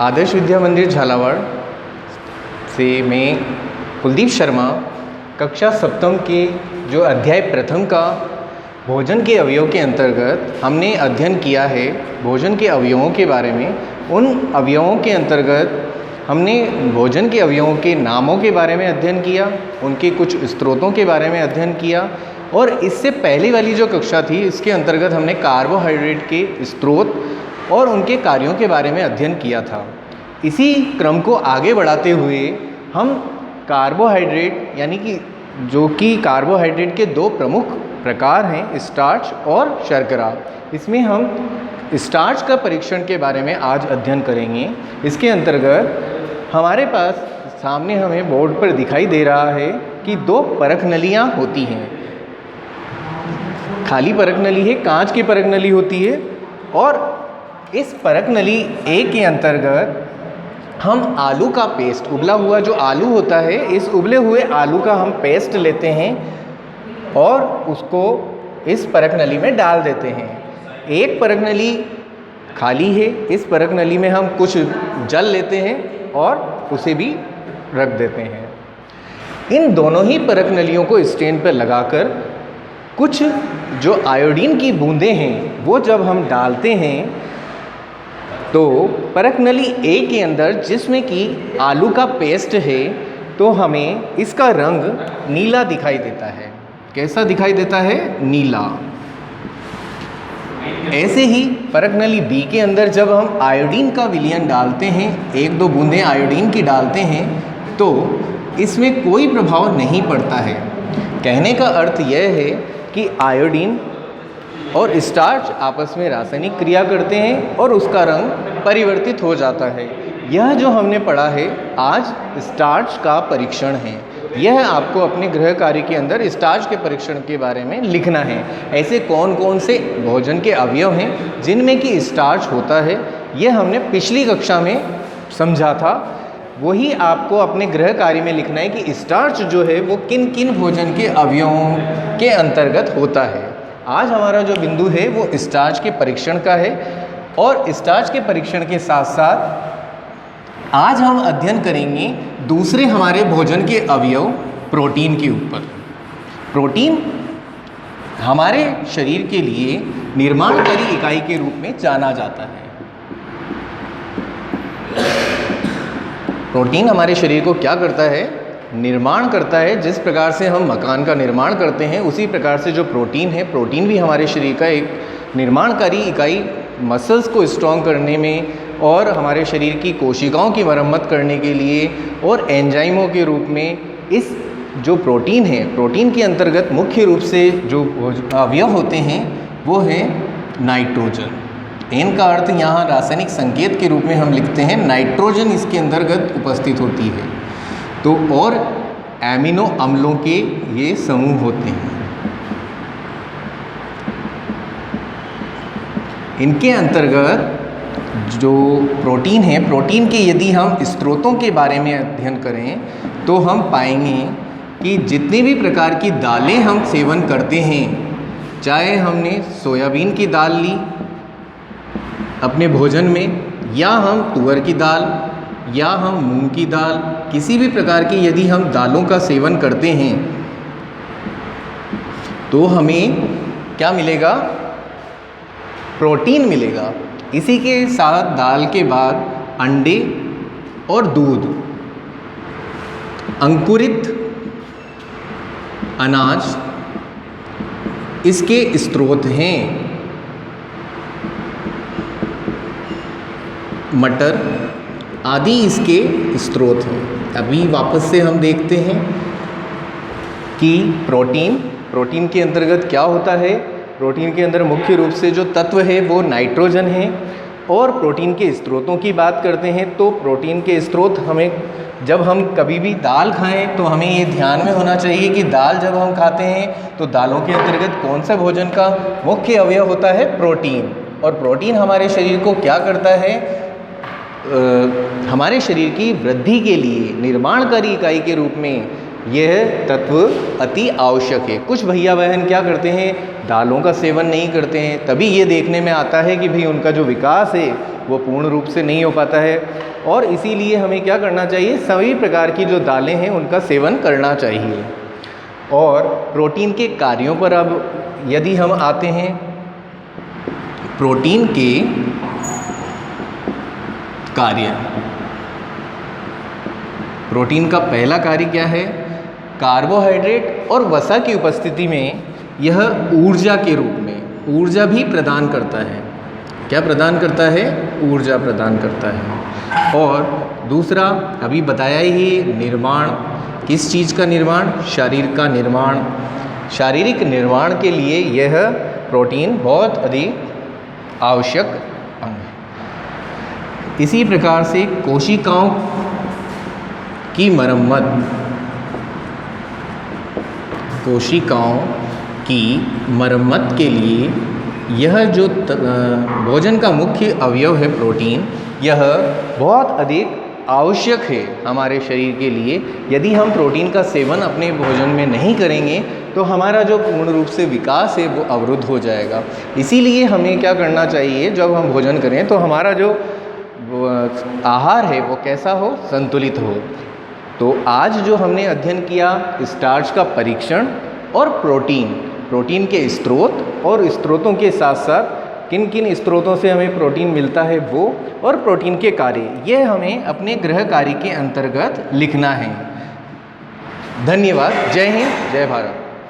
आदर्श विद्या मंदिर झालावाड़ से मैं कुलदीप शर्मा कक्षा सप्तम के जो अध्याय प्रथम का भोजन के अवयव के अंतर्गत हमने अध्ययन किया है। भोजन के अवयवों के बारे में, उन अवयवों के अंतर्गत हमने भोजन के अवयवों के नामों के बारे में अध्ययन किया, उनके कुछ स्रोतों के बारे में अध्ययन किया और इससे पहले वाली जो कक्षा थी इसके अंतर्गत हमने कार्बोहाइड्रेट के स्रोत और उनके कार्यों के बारे में अध्ययन किया था। इसी क्रम को आगे बढ़ाते हुए हम कार्बोहाइड्रेट यानी कि जो कि कार्बोहाइड्रेट के दो प्रमुख प्रकार हैं, स्टार्च और शर्करा, इसमें हम स्टार्च का परीक्षण के बारे में आज अध्ययन करेंगे। इसके अंतर्गत हमारे पास सामने हमें बोर्ड पर दिखाई दे रहा है कि दो परख नलियाँ होती हैं। खाली परख नली है, कांच की परख नली होती है और इस परख नली ए के अंतर्गत हम आलू का पेस्ट, उबला हुआ जो आलू होता है, इस उबले हुए आलू का हम पेस्ट लेते हैं और उसको इस परख नली में डाल देते हैं। एक परख नली खाली है, इस परख नली में हम कुछ जल लेते हैं और उसे भी रख देते हैं। इन दोनों ही परख नलियों को स्टैंड पर लगाकर कुछ जो आयोडीन की बूंदें हैं वो जब हम डालते हैं तो परख नली ए के अंदर जिसमें कि आलू का पेस्ट है तो हमें इसका रंग नीला दिखाई देता है। कैसा दिखाई देता है? नीला। ऐसे ही परख नली बी के अंदर जब हम आयोडीन का विलयन डालते हैं, एक दो बूंदें आयोडीन की डालते हैं तो इसमें कोई प्रभाव नहीं पड़ता है। कहने का अर्थ यह है कि आयोडीन और स्टार्च आपस में रासायनिक क्रिया करते हैं और उसका रंग परिवर्तित हो जाता है। यह जो हमने पढ़ा है आज स्टार्च का परीक्षण है। यह आपको अपने गृह कार्य के अंदर स्टार्च के परीक्षण के बारे में लिखना है। ऐसे कौन कौन से भोजन के अवयव हैं जिनमें कि स्टार्च होता है, यह हमने पिछली कक्षा में समझा था। वही आपको अपने गृह कार्य में लिखना है कि स्टार्च जो है वो किन किन भोजन के अवयवों के अंतर्गत होता है। आज हमारा जो बिंदु है वो स्टार्च के परीक्षण का है और स्टार्च के परीक्षण के साथ साथ आज हम अध्ययन करेंगे दूसरे हमारे भोजन के अवयव प्रोटीन के ऊपर। प्रोटीन हमारे शरीर के लिए निर्माणकारी इकाई के रूप में जाना जाता है। प्रोटीन हमारे शरीर को क्या करता है? निर्माण करता है। जिस प्रकार से हम मकान का निर्माण करते हैं उसी प्रकार से जो प्रोटीन है, प्रोटीन भी हमारे शरीर का एक निर्माणकारी इकाई, मसल्स को स्ट्रॉन्ग करने में और हमारे शरीर की कोशिकाओं की मरम्मत करने के लिए और एंजाइमों के रूप में इस जो प्रोटीन है, प्रोटीन के अंतर्गत मुख्य रूप से जो अवयव होते हैं वो है नाइट्रोजन। एन का अर्थ यहाँ रासायनिक संकेत के रूप में हम लिखते हैं नाइट्रोजन, इसके अंतर्गत उपस्थित होती है। तो और एमिनो अम्लों के ये समूह होते हैं। इनके अंतर्गत जो प्रोटीन है, प्रोटीन के यदि हम स्रोतों के बारे में अध्ययन करें तो हम पाएंगे कि जितने भी प्रकार की दालें हम सेवन करते हैं, चाहे हमने सोयाबीन की दाल ली अपने भोजन में या हम तुअर की दाल या हम मूंग की दाल, किसी भी प्रकार की यदि हम दालों का सेवन करते हैं तो हमें क्या मिलेगा? प्रोटीन मिलेगा। इसी के साथ दाल के बाद अंडे और दूध, अंकुरित अनाज इसके स्रोत हैं। मटर आदि इसके स्रोत हैं। अभी वापस से हम देखते हैं कि प्रोटीन के अंतर्गत क्या होता है। प्रोटीन के अंदर मुख्य रूप से जो तत्व है वो नाइट्रोजन है। और प्रोटीन के स्रोतों की बात करते हैं तो प्रोटीन के स्रोत हमें, जब हम कभी भी दाल खाएं तो हमें ये ध्यान में होना चाहिए कि दाल जब हम खाते हैं तो दालों के अंतर्गत कौन सा भोजन का मुख्य अवयव होता है? प्रोटीन। और प्रोटीन हमारे शरीर को क्या करता है? हमारे शरीर की वृद्धि के लिए निर्माणकारी इकाई के रूप में यह तत्व अति आवश्यक है। कुछ भैया बहन क्या करते हैं? दालों का सेवन नहीं करते हैं, तभी ये देखने में आता है कि भाई उनका जो विकास है वो पूर्ण रूप से नहीं हो पाता है। और इसीलिए हमें क्या करना चाहिए, सभी प्रकार की जो दालें हैं उनका सेवन करना चाहिए। और प्रोटीन के कार्यों पर अब यदि हम आते हैं, प्रोटीन के कार्य, प्रोटीन का पहला कार्य क्या है, कार्बोहाइड्रेट और वसा की उपस्थिति में यह ऊर्जा के रूप में ऊर्जा भी प्रदान करता है। क्या प्रदान करता है, ऊर्जा प्रदान करता है। और दूसरा अभी बताया ही, निर्माण, किस चीज़ का निर्माण, शरीर का निर्माण, शारीरिक निर्माण के लिए यह प्रोटीन बहुत अधिक आवश्यक अंग है। इसी प्रकार से कोशिकाओं की मरम्मत, कोशिकाओं की मरम्मत के लिए यह जो भोजन का मुख्य अवयव है प्रोटीन, यह बहुत अधिक आवश्यक है हमारे शरीर के लिए। यदि हम प्रोटीन का सेवन अपने भोजन में नहीं करेंगे तो हमारा जो पूर्ण रूप से विकास है वो अवरुद्ध हो जाएगा। इसीलिए हमें क्या करना चाहिए, जब हम भोजन करें तो हमारा जो आहार है वो कैसा हो, संतुलित हो। तो आज जो हमने अध्ययन किया स्टार्च का परीक्षण और प्रोटीन के स्रोत और स्रोतों के साथ साथ किन किन स्रोतों से हमें प्रोटीन मिलता है वो, और प्रोटीन के कार्य, ये हमें अपने गृह कार्य के अंतर्गत लिखना है। धन्यवाद। जय हिंद, जय भारत।